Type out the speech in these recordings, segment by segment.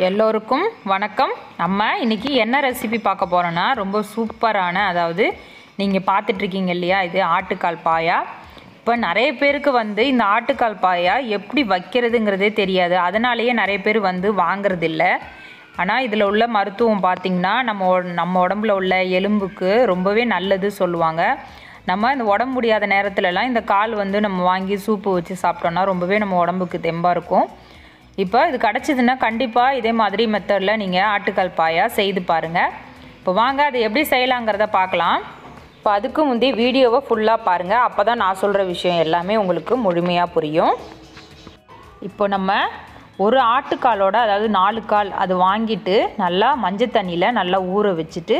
எல்லோருக்கும் வணக்கம். நம்ம இன்றைக்கி என்ன ரெசிபி பார்க்க போகிறோன்னா ரொம்ப சூப்பரான, அதாவது நீங்கள் பார்த்துட்ருக்கீங்க இல்லையா, இது ஆட்டுக்கால் பாயா. இப்போ நிறைய பேருக்கு இந்த ஆட்டுக்கால் பாயா எப்படி வைக்கிறதுங்கிறதே தெரியாது. அதனாலேயே நிறைய பேர் வாங்கிறதில்ல. ஆனால் இதில் உள்ள மருத்துவம் பார்த்திங்கன்னா நம்ம உடம்புல உள்ள எலும்புக்கு ரொம்பவே நல்லது சொல்லுவாங்க. நம்ம இந்த உடம்பு முடியாத நேரத்துலலாம் இந்த கால் நம்ம வாங்கி சூப்பு வச்சு சாப்பிட்டோன்னா ரொம்பவே நம்ம உடம்புக்கு தெம்பாக இருக்கும். இப்போ இது கிடச்சிதுன்னா கண்டிப்பாக இதே மாதிரி மெத்தடில் நீங்கள் ஆட்டுக்கால் பாயா செய்து பாருங்கள். இப்போ வாங்க அது எப்படி செய்யலாங்கிறத பார்க்கலாம். இப்போ அதுக்கு முந்தைய வீடியோவை ஃபுல்லாக பாருங்கள். அப்போ தான் நான் சொல்கிற விஷயம் எல்லாமே உங்களுக்கு முழுமையாக புரியும். இப்போ நம்ம ஒரு ஆட்டுக்காலோட, அதாவது 4 கால் அது வாங்கிட்டு நல்லா மஞ்சள் தண்ணியில் நல்லா ஊற வச்சுட்டு,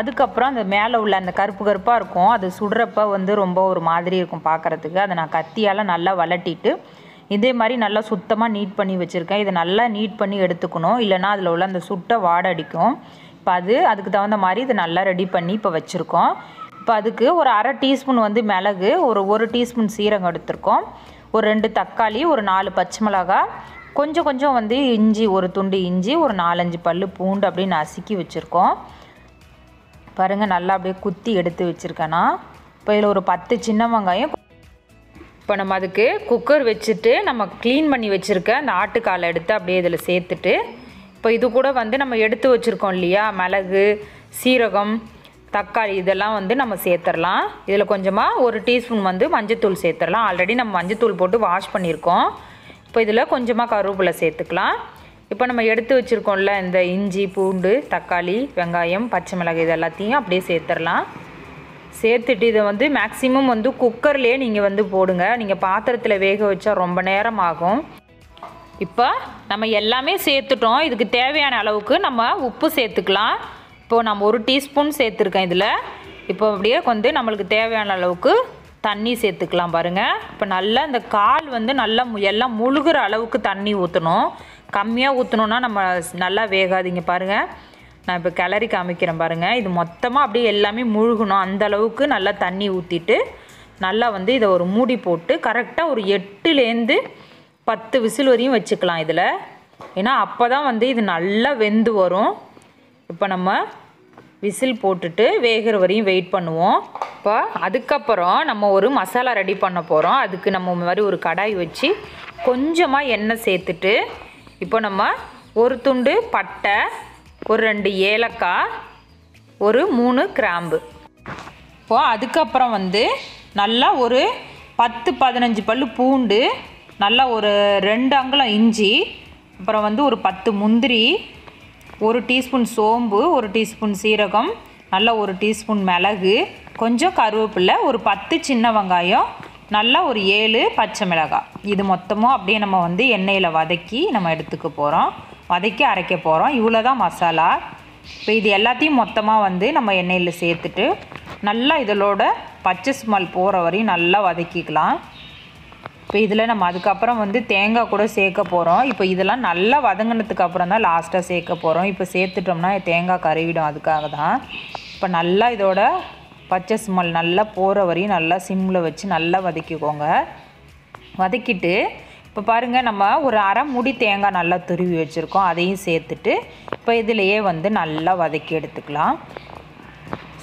அதுக்கப்புறம் அந்த மேலே உள்ள அந்த கருப்பு கருப்பாக இருக்கும், அது சுடுறப்ப ரொம்ப ஒரு மாதிரி இருக்கும் பார்க்குறதுக்கு. அதை நான் கத்தியால் நல்லா வளட்டிட்டு இதே மாதிரி நல்லா சுத்தமாக நீட் பண்ணி வச்சுருக்கேன். இதை நல்லா நீட் பண்ணி எடுத்துக்கணும், இல்லைனா அதில் உள்ள அந்த சுட்ட வாடை அடிக்கும். இப்போ அதுக்கு தகுந்த மாதிரி இதை நல்லா ரெடி பண்ணி இப்போ வச்சுருக்கோம். இப்போ அதுக்கு ஒரு 1/2 டீஸ்பூன் மிளகு, ஒரு டீஸ்பூன் சீரகம் எடுத்துருக்கோம், ஒரு 2 தக்காளி, ஒரு 4 பச்சை மிளகாய், கொஞ்சம் இஞ்சி, ஒரு துண்டு இஞ்சி, ஒரு 4-5 பல் பூண்டு அப்படின்னு நசுக்கி வச்சுருக்கோம். பாருங்கள், நல்லா அப்படியே குத்தி எடுத்து வச்சுருக்கேன்னா. இப்போ இதில் ஒரு 10 சின்ன வெங்காயம். இப்போ நம்ம அதுக்கு குக்கர் வச்சுட்டு நம்ம க்ளீன் பண்ணி வச்சுருக்க அந்த ஆட்டுக்காலை எடுத்து அப்படியே இதில் சேர்த்துட்டு, இப்போ இது கூட நம்ம எடுத்து வச்சுருக்கோம் இல்லையா, மிளகு, சீரகம், தக்காளி, இதெல்லாம் நம்ம சேர்த்துடலாம். இதில் கொஞ்சமாக ஒரு டீஸ்பூன் மஞ்சத்தூள் சேர்த்துடலாம். ஆல்ரெடி நம்ம மஞ்சத்தூள் போட்டு வாஷ் பண்ணியிருக்கோம். இப்போ இதில் கொஞ்சமாக கருவேப்பிலை சேர்த்துக்கலாம். இப்போ நம்ம எடுத்து வச்சுருக்கோம்ல இந்த இஞ்சி, பூண்டு, தக்காளி, வெங்காயம், பச்சை மிளகாய், இது எல்லாத்தையும் அப்படியே சேர்த்துடலாம். சேர்த்துட்டு இதை மேக்ஸிமம் குக்கர்லேயே நீங்கள் போடுங்க. நீங்கள் பாத்திரத்தில் வேக வச்சா ரொம்ப நேரம் ஆகும். இப்போ நம்ம எல்லாமே சேர்த்துட்டோம். இதுக்கு தேவையான அளவுக்கு நம்ம உப்பு சேர்த்துக்கலாம். இப்போது நம்ம 1 டீஸ்பூன் சேர்த்துருக்கேன் இதில். இப்போ அப்படியே நம்மளுக்கு தேவையான அளவுக்கு தண்ணி சேர்த்துக்கலாம். பாருங்கள், இப்போ நல்லா இந்த கால் நல்லா எல்லாம் முழுகிற அளவுக்கு தண்ணி ஊற்றணும். கம்மியாக ஊற்றணுன்னா நம்ம நல்லா வேகாதீங்க. பாருங்கள், நான் இப்போ கிளறி காமிக்கிறேன் பாருங்கள். இது மொத்தமாக அப்படியே எல்லாமே முழுகணும். அந்தளவுக்கு நல்லா தண்ணி ஊற்றிட்டு நல்லா இதை ஒரு மூடி போட்டு கரெக்டாக ஒரு 8லேருந்து 10 விசில் வரையும் வச்சுக்கலாம் இதில். ஏன்னா அப்போ தான் இது நல்லா வெந்து வரும். இப்போ நம்ம விசில் போட்டுட்டு வேகிற வரையும் வெயிட் பண்ணுவோம். இப்போ அதுக்கப்புறம் நம்ம ஒரு மசாலா ரெடி பண்ண போகிறோம். அதுக்கு நம்ம மாதிரி ஒரு கடாய் வச்சு கொஞ்சமாக எண்ணெய் சேர்த்துட்டு, இப்போ நம்ம ஒரு துண்டு பட்டை, ஒரு 2 ஏலக்காய், ஒரு 3 கிராம்பு, இப்போது அதுக்கப்புறம் நல்லா ஒரு 10-15 பல் பூண்டு, நல்லா ஒரு 2 அங்குலம் இஞ்சி, அப்புறம் ஒரு 10 முந்திரி, 1 டீஸ்பூன் சோம்பு, 1 டீஸ்பூன் சீரகம், நல்லா 1 டீஸ்பூன் மிளகு, கொஞ்சம் கருவேப்பிலை, ஒரு 10 சின்ன வெங்காயம், நல்லா ஒரு 7 பச்சை மிளகாய். இது மொத்தமும் அப்படியே நம்ம எண்ணெயில் வதக்கி நம்ம எடுத்துக்க போகிறோம், வதக்கி அரைக்க போகிறோம். இவ்வளோ தான் மசாலா. இப்போ இது எல்லாத்தையும் மொத்தமாக நம்ம எண்ணெயில் சேர்த்துட்டு நல்லா இதோட பச்சை ஸ்மெல் போகிற வரையும் நல்லா வதக்கிக்கலாம். இப்போ இதில் நம்ம அதுக்கப்புறம் தேங்காய் கூட சேர்க்க போகிறோம். இப்போ இதெல்லாம் நல்லா வதங்கினதுக்கு அப்புறம் தான் லாஸ்ட்டாக சேர்க்க போகிறோம். இப்போ சேர்த்துட்டோம்னா தேங்காய் கருவிடும், அதுக்காக தான். இப்போ நல்லா இதோட பச்சை ஸ்மெல் நல்லா போகிற வரையும் நல்லா சிம்மில் வச்சு நல்லா வதக்கிக்கோங்க. வதக்கிட்டு இப்போ பாருங்கள், நம்ம ஒரு 1/2 மூடி தேங்காய் நல்லா துருவி வச்சுருக்கோம், அதையும் சேர்த்துட்டு இப்போ இதிலையே நல்லா வதக்கி எடுத்துக்கலாம்.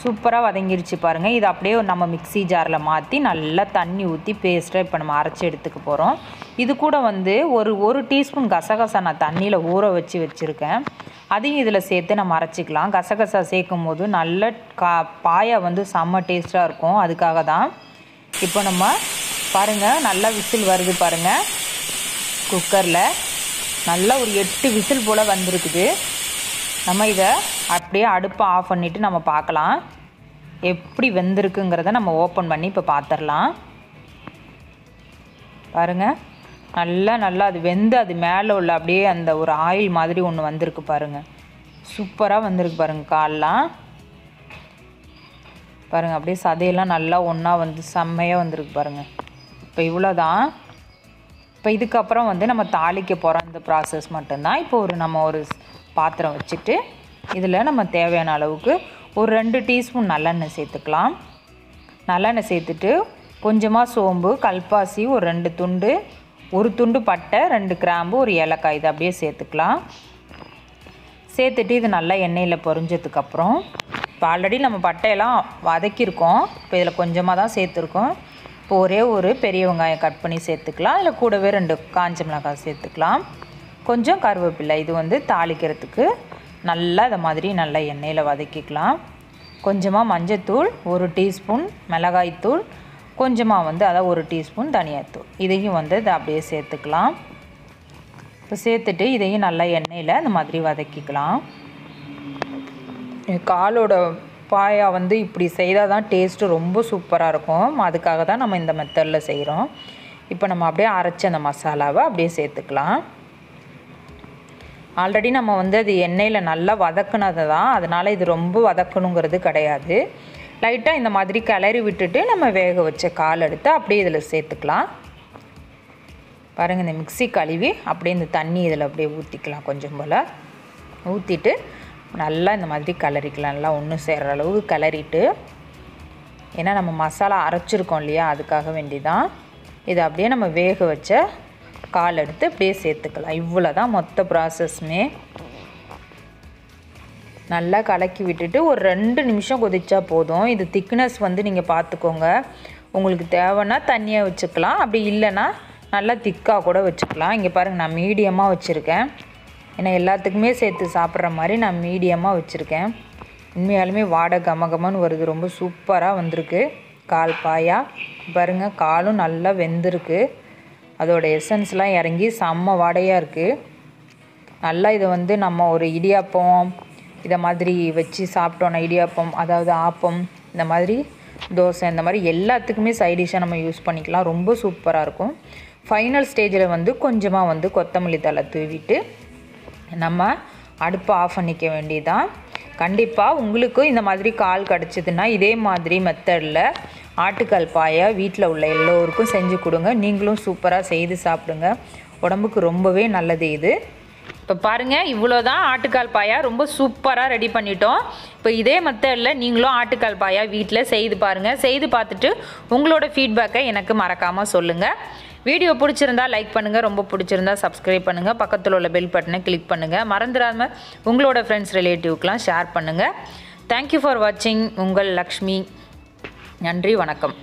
சூப்பராக வதங்கிருச்சு பாருங்கள். இது அப்படியே நம்ம மிக்ஸி ஜாரில் மாற்றி நல்லா தண்ணி ஊற்றி பேஸ்ட்டாக இப்போ நம்ம அரைச்சி எடுத்துக்க போகிறோம். இது கூட ஒரு டீஸ்பூன் கசகசா நான் தண்ணியில் ஊற வச்சுருக்கேன், அதையும் இதில் சேர்த்து நம்ம அரைச்சிக்கலாம். கசகசா சேர்க்கும் போது நல்ல பாயா செம்ம டேஸ்ட்டாக இருக்கும், அதுக்காக தான். இப்போ நம்ம பாருங்கள், நல்லா விசில் வருது பாருங்கள். குக்கரில் நல்லா ஒரு 8 விசில் போல் வந்திருக்குது. நம்ம இதை அப்படியே அடுப்பை ஆஃப் பண்ணிவிட்டு நம்ம பார்க்கலாம் எப்படி வெந்திருக்குங்கிறத நம்ம ஓப்பன் பண்ணி இப்போ பார்த்துடலாம். பாருங்கள், நல்லா அது வெந்து அது மேலே உள்ள அப்படியே அந்த ஒரு ஆயில் மாதிரி ஒன்று வந்திருக்கு பாருங்கள். சூப்பராக வந்திருக்கு பாருங்கள். கால்லாம் பாருங்கள், அப்படியே சதையெல்லாம் நல்லா ஒன்றா செம்மையாக வந்திருக்கு பாருங்கள். இப்போ இவ்வளோ தான். இப்போ இதுக்கப்புறம் நம்ம தாளிக்க போகிற இந்த ப்ராசஸ் மட்டும்தான். இப்போ நம்ம ஒரு பாத்திரம் வச்சுட்டு இதில் நம்ம தேவையான அளவுக்கு ஒரு 2 டீஸ்பூன் நல்லெண்ணெய் சேர்த்துக்கலாம். நல்லெண்ணெய் சேர்த்துட்டு கொஞ்சமாக சோம்பு, கல்பாசி, ஒரு 2 துண்டு, ஒரு துண்டு பட்டை, 2 கிராம்பு, ஒரு ஏலக்காய், இதை அப்படியே சேர்த்துக்கலாம். சேர்த்துட்டு இது நல்லா எண்ணெயில் பொரிஞ்சதுக்கப்புறம் இப்போ ஆல்ரெடி நம்ம பட்டையெல்லாம் வதக்கியிருக்கோம். இப்போ இதில் கொஞ்சமாக தான் சேர்த்துருக்கோம். இப்போ ஒரே ஒரு பெரிய வெங்காயம் கட் பண்ணி சேர்த்துக்கலாம். இல்லை கூடவே 2 காஞ்ச மிளகாய் சேர்த்துக்கலாம். கொஞ்சம் கருவேப்பிலை. இது வந்து தாளிக்கிறதுக்கு நல்லா இதை மாதிரி நல்லா எண்ணெயில் வதக்கிக்கலாம். கொஞ்சமாக மஞ்சத்தூள், 1 டீஸ்பூன் மிளகாய்த்தூள், கொஞ்சமாக வந்து அதாவது 1 டீஸ்பூன் தனியாத்தூள். இதையும் வந்து இதை அப்படியே சேர்த்துக்கலாம். இப்போ சேர்த்துட்டு இதையும் நல்லா எண்ணெயில் இந்த மாதிரி வதக்கிக்கலாம். காலோட பாயா வந்து இப்படி செய்தால் தான் டேஸ்ட்டு ரொம்ப சூப்பராக இருக்கும். அதுக்காக தான் நம்ம இந்த மெத்தடில் செய்கிறோம். இப்போ நம்ம அப்படியே அரைச்ச அந்த மசாலாவை அப்படியே சேர்த்துக்கலாம். ஆல்ரெடி நம்ம வந்து அது எண்ணெயில் நல்லா வதக்குனது தான், அதனால் இது ரொம்ப வதக்கணுங்கிறது கிடையாது. லைட்டாக இந்த மாதிரி கிளறி விட்டுட்டு நம்ம வேக வச்ச கால் எடுத்து அப்படியே இதில் சேர்த்துக்கலாம். பாருங்கள், இந்த மிக்ஸி கழுவி அப்படியே இந்த தண்ணி இதில் அப்படியே ஊற்றிக்கலாம். கொஞ்சம் போல் ஊற்றிட்டு நல்லா இந்த மாதிரி கிளறிக்கலாம். நல்லா ஒன்று சேர்கிற அளவுக்கு கிளறிட்டு, ஏன்னா நம்ம மசாலா அரைச்சிருக்கோம் இல்லையா, அதுக்காக வேண்டி தான். இதை அப்படியே நம்ம வேக வச்ச கால் எடுத்து அப்படியே சேர்த்துக்கலாம். இவ்வளோ தான் மொத்த ப்ராசஸ்மே. நல்லா கலக்கி விட்டுட்டு ஒரு 2 நிமிஷம் கொதிச்சா போதும். இது திக்னஸ் வந்து நீங்கள் பார்த்துக்கோங்க. உங்களுக்கு தேவைன்னா தண்ணியாக வச்சுக்கலாம், அப்படி இல்லைன்னா நல்லா திக்காக கூட வச்சுக்கலாம். இங்கே பாருங்கள், நான் மீடியமாக வச்சுருக்கேன். ஏன்னா எல்லாத்துக்குமே சேர்த்து சாப்பிட்ற மாதிரி நான் மீடியமாக வச்சுருக்கேன். உண்மையாலுமே வாடை கமகமன்னு வருது. ரொம்ப சூப்பராக வந்திருக்கு கால் பாயா. பாருங்கள், காலும் நல்லா வெந்திருக்கு. அதோட எசன்ஸ்லாம் இறங்கி செம்ம வாடையாக இருக்குது. நல்லா இதை வந்து நம்ம ஒரு இடியாப்பம் இதை மாதிரி வச்சு சாப்பிட்டோன்னா, இடியாப்பம் அதாவது ஆப்பம், இந்த மாதிரி தோசை, இந்த மாதிரி எல்லாத்துக்குமே சைடிஷாக நம்ம யூஸ் பண்ணிக்கலாம். ரொம்ப சூப்பராக இருக்கும். ஃபைனல் ஸ்டேஜில் வந்து கொஞ்சமாக வந்து கொத்தமல்லி தழை தூவிட்டு நம்ம அடுப்பை ஆஃப் பண்ணிக்க வேண்டியதான். கண்டிப்பாக உங்களுக்கும் இந்த மாதிரி கால் கிடச்சிதுன்னா இதே மாதிரி மெத்தடில் ஆட்டுக்கால் பாயா வீட்டில் உள்ள எல்லோருக்கும் செஞ்சு கொடுங்க. நீங்களும் சூப்பராக செய்து சாப்பிடுங்க. உடம்புக்கு ரொம்பவே நல்லது இது. இப்போ பாருங்கள், இவ்வளோ தான் ஆட்டுக்கால் பாயா. ரொம்ப சூப்பராக ரெடி பண்ணிட்டோம். இப்போ இதே மெத்தடில் நீங்களும் ஆட்டுக்கால் பாயா வீட்டில் செய்து பாருங்கள். செய்து பார்த்துட்டு உங்களோட ஃபீட்பேக்கை எனக்கு மறக்காமல் சொல்லுங்கள். வீடியோ பிடிச்சிருந்தா லைக் பண்ணுங்கள், ரொம்ப பிடிச்சிருந்தா சப்ஸ்கிரைப் பண்ணுங்கள், பக்கத்தில் உள்ள பெல் பட்டனை கிளிக் பண்ணுங்கள். மறந்துடாமல் உங்களோட ஃப்ரெண்ட்ஸ் ரிலேட்டிவ்க்கெலாம் ஷேர் பண்ணுங்கள். தேங்க்யூ ஃபார் வாட்சிங். உங்கள் லக்ஷ்மி. நன்றி, வணக்கம்.